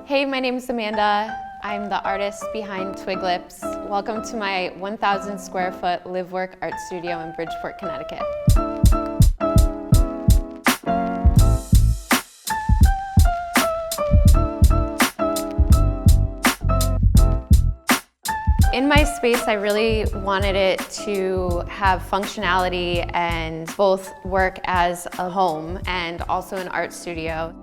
Hey, my name is Amanda. I'm the artist behind Twig Lips. Welcome to my 1,000 square foot live-work art studio in Bridgeport, Connecticut. In my space, I really wanted it to have functionality and both work as a home and also an art studio.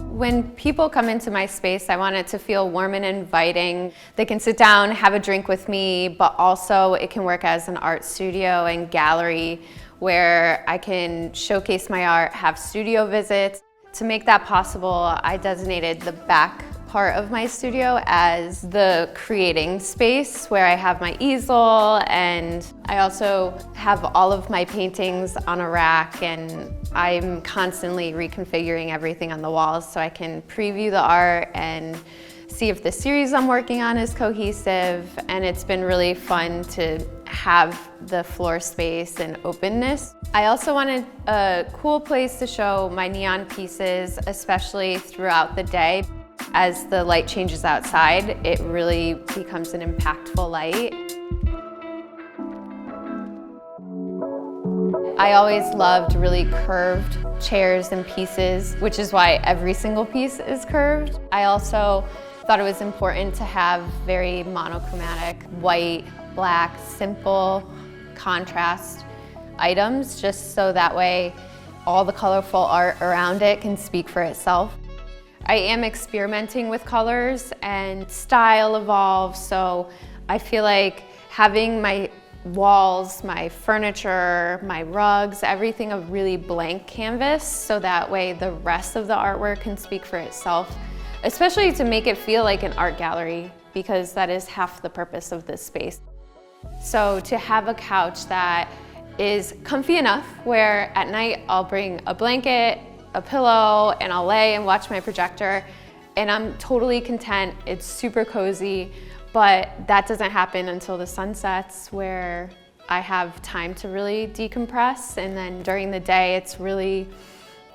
When people come into my space, I want it to feel warm and inviting. They can sit down, have a drink with me, but also it can work as an art studio and gallery where I can showcase my art, have studio visits. To make that possible, I designated the back part of my studio as the creating space where I have my easel, and I also have all of my paintings on a rack, and I'm constantly reconfiguring everything on the walls so I can preview the art and see if the series I'm working on is cohesive. And it's been really fun to have the floor space and openness. I also wanted a cool place to show my neon pieces, especially throughout the day. As the light changes outside, it really becomes an impactful light. I always loved really curved chairs and pieces, which is why every single piece is curved. I also thought it was important to have very monochromatic, white, black, simple contrast items, just so that way all the colorful art around it can speak for itself. I am experimenting with colors and style evolves, so I feel like having my walls, my furniture, my rugs, everything a really blank canvas, so that way the rest of the artwork can speak for itself, especially to make it feel like an art gallery, because that is half the purpose of this space. So to have a couch that is comfy enough where at night I'll bring a blanket, a pillow, and I'll lay and watch my projector, and I'm totally content. It's super cozy, but that doesn't happen until the sun sets, where I have time to really decompress. And then during the day, it's really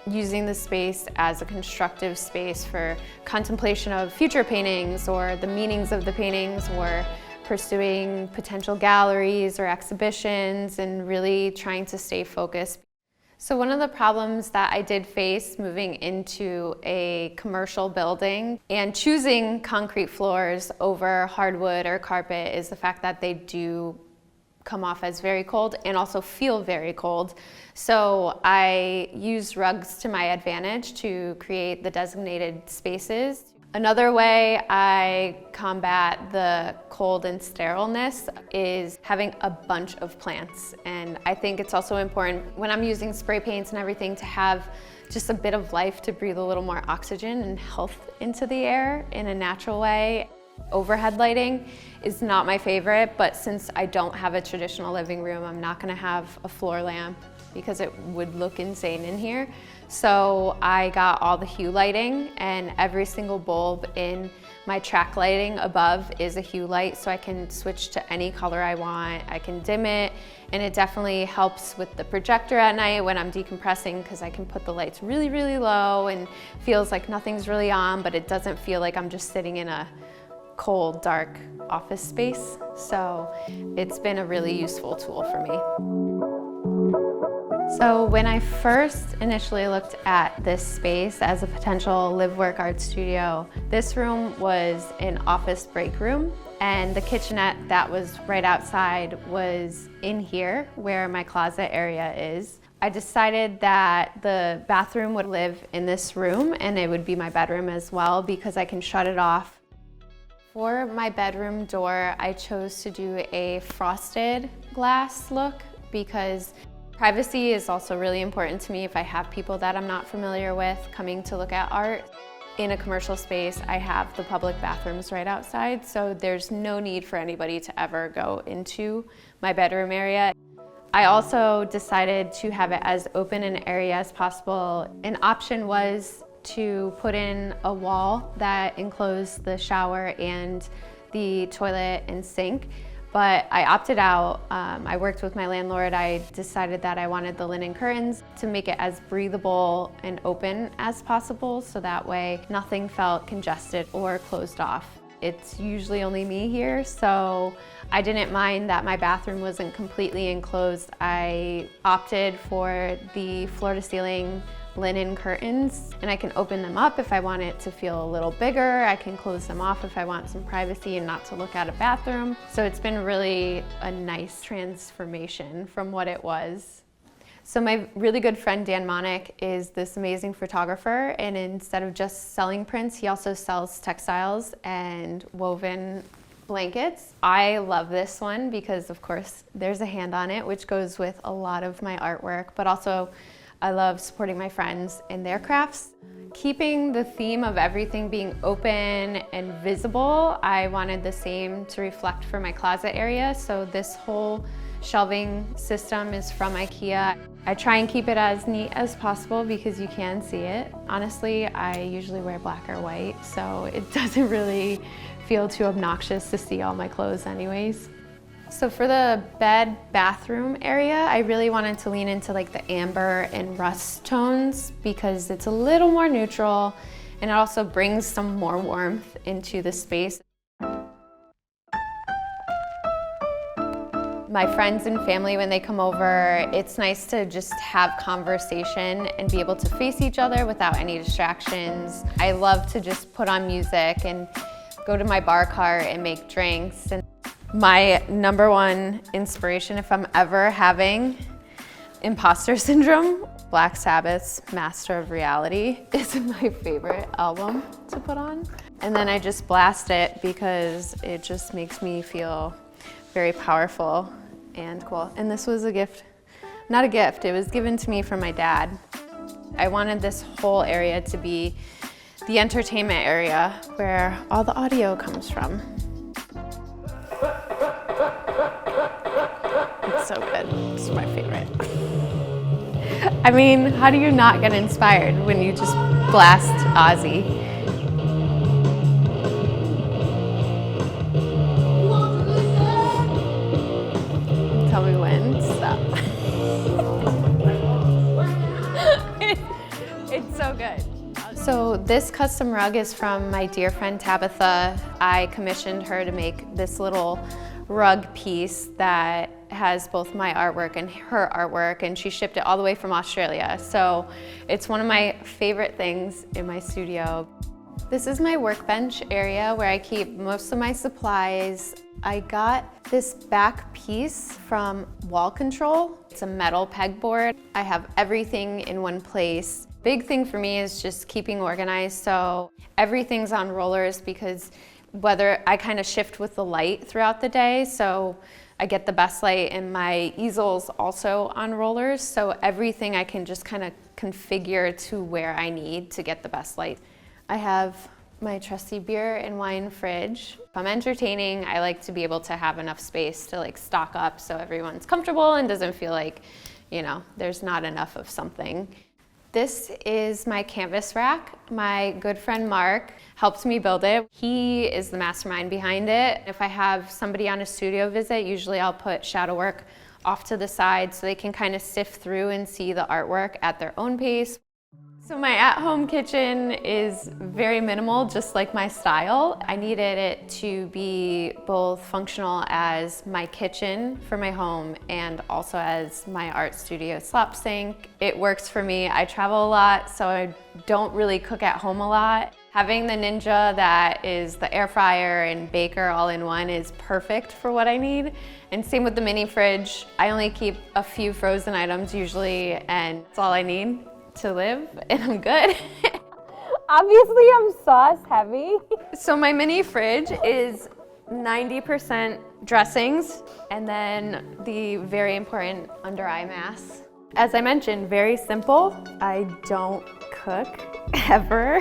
using the space as a constructive space for contemplation of future paintings or the meanings of the paintings, or pursuing potential galleries or exhibitions, and really trying to stay focused. So one of the problems that I did face moving into a commercial building and choosing concrete floors over hardwood or carpet is the fact that they do come off as very cold and also feel very cold. So I used rugs to my advantage to create the designated spaces. Another way I combat the cold and sterileness is having a bunch of plants. And I think it's also important when I'm using spray paints and everything to have just a bit of life, to breathe a little more oxygen and health into the air in a natural way. Overhead lighting is not my favorite, but since I don't have a traditional living room, I'm not gonna have a floor lamp because it would look insane in here. So I got all the hue lighting, and every single bulb in my track lighting above is a hue light, so I can switch to any color I want. I can dim it, and it definitely helps with the projector at night when I'm decompressing, because I can put the lights really, really low and feels like nothing's really on, but it doesn't feel like I'm just sitting in a cold, dark office space. So it's been a really useful tool for me. So when I first initially looked at this space as a potential live-work art studio, this room was an office break room, and the kitchenette that was right outside was in here where my closet area is. I decided that the bathroom would live in this room, and it would be my bedroom as well, because I can shut it off. For my bedroom door, I chose to do a frosted glass look because privacy is also really important to me if I have people that I'm not familiar with coming to look at art. In a commercial space, I have the public bathrooms right outside, so there's no need for anybody to ever go into my bedroom area. I also decided to have it as open and airy as possible. An option was to put in a wall that enclosed the shower and the toilet and sink, but I opted out. I worked with my landlord. I decided that I wanted the linen curtains to make it as breathable and open as possible, so that way nothing felt congested or closed off. It's usually only me here, so I didn't mind that my bathroom wasn't completely enclosed. I opted for the floor-to-ceiling linen curtains, and I can open them up if I want it to feel a little bigger. I can close them off if I want some privacy and not to look at a bathroom. So it's been really a nice transformation from what it was. So my really good friend Dan Monick is this amazing photographer, and instead of just selling prints, he also sells textiles and woven blankets. I love this one because, of course, there's a hand on it, which goes with a lot of my artwork, but also I love supporting my friends in their crafts. Keeping the theme of everything being open and visible, I wanted the same to reflect for my closet area. So this whole shelving system is from IKEA. I try and keep it as neat as possible because you can see it. Honestly, I usually wear black or white, so it doesn't really feel too obnoxious to see all my clothes anyways. So for the bed bathroom area, I really wanted to lean into like the amber and rust tones because it's a little more neutral and it also brings some more warmth into the space. My friends and family, when they come over, it's nice to just have conversation and be able to face each other without any distractions. I love to just put on music and go to my bar cart and make drinks. And my number one inspiration, if I'm ever having imposter syndrome, Black Sabbath's Master of Reality is my favorite album to put on. And then I just blast it because it just makes me feel very powerful and cool. And this was a gift, not a gift, it was given to me from my dad. I wanted this whole area to be the entertainment area where all the audio comes from. It's so good, it's my favorite. I mean, how do you not get inspired when you just blast Ozzy? Tell me when, stop. It's so good. So this custom rug is from my dear friend Tabitha. I commissioned her to make this little rug piece that has both my artwork and her artwork, and she shipped it all the way from Australia. So it's one of my favorite things in my studio. This is my workbench area where I keep most of my supplies. I got this back piece from Wall Control. It's a metal pegboard. I have everything in one place. Big thing for me is just keeping organized. So everything's on rollers because whether I kind of shift with the light throughout the day, so I get the best light, and my easel's also on rollers. So everything I can just kind of configure to where I need to get the best light. I have my trusty beer and wine fridge. If I'm entertaining, I like to be able to have enough space to like stock up so everyone's comfortable and doesn't feel like, you know, there's not enough of something. This is my canvas rack. My good friend Mark helped me build it. He is the mastermind behind it. If I have somebody on a studio visit, usually I'll put shadow work off to the side so they can kind of sift through and see the artwork at their own pace. So my at-home kitchen is very minimal, just like my style. I needed it to be both functional as my kitchen for my home and also as my art studio slop sink. It works for me. I travel a lot, so I don't really cook at home a lot. Having the Ninja that is the air fryer and baker all in one is perfect for what I need. And same with the mini fridge. I only keep a few frozen items usually, and that's all I need to live, and I'm good. Obviously, I'm sauce heavy. So my mini fridge is 90% dressings, and then the very important under eye mask. As I mentioned, very simple. I don't cook ever,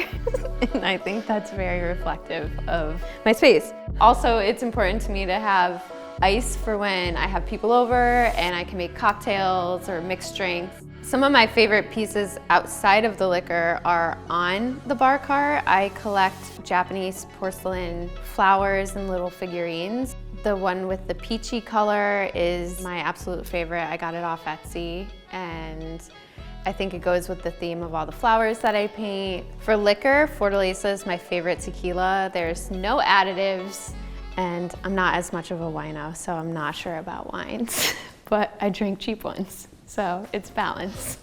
and I think that's very reflective of my space. Also, it's important to me to have ice for when I have people over and I can make cocktails or mixed drinks. Some of my favorite pieces outside of the liquor are on the bar cart. I collect Japanese porcelain flowers and little figurines. The one with the peachy color is my absolute favorite. I got it off Etsy, and I think it goes with the theme of all the flowers that I paint. For liquor, Fortaleza is my favorite tequila. There's no additives, and I'm not as much of a wino, so I'm not sure about wines, but I drink cheap ones, so it's balanced.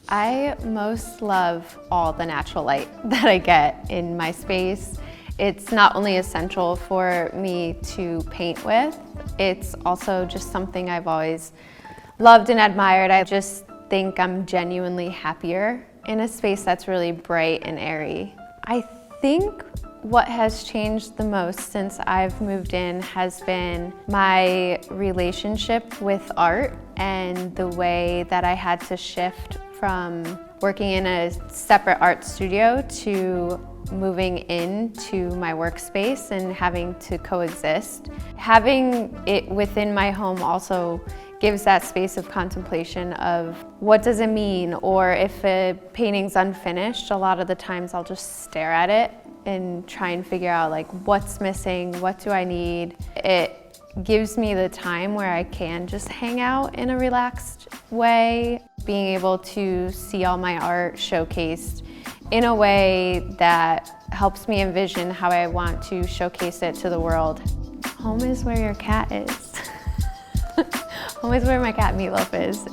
I most love all the natural light that I get in my space. It's not only essential for me to paint with, it's also just something I've always loved and admired. I just think I'm genuinely happier in a space that's really bright and airy. I think what has changed the most since I've moved in has been my relationship with art and the way that I had to shift from working in a separate art studio to moving into my workspace and having to coexist. Having it within my home also gives that space of contemplation of what does it mean, or if a painting's unfinished, a lot of the times I'll just stare at it and try and figure out like what's missing, what do I need. It gives me the time where I can just hang out in a relaxed way, being able to see all my art showcased in a way that helps me envision how I want to showcase it to the world. Home is where your cat is. Home is where my cat Meatloaf is.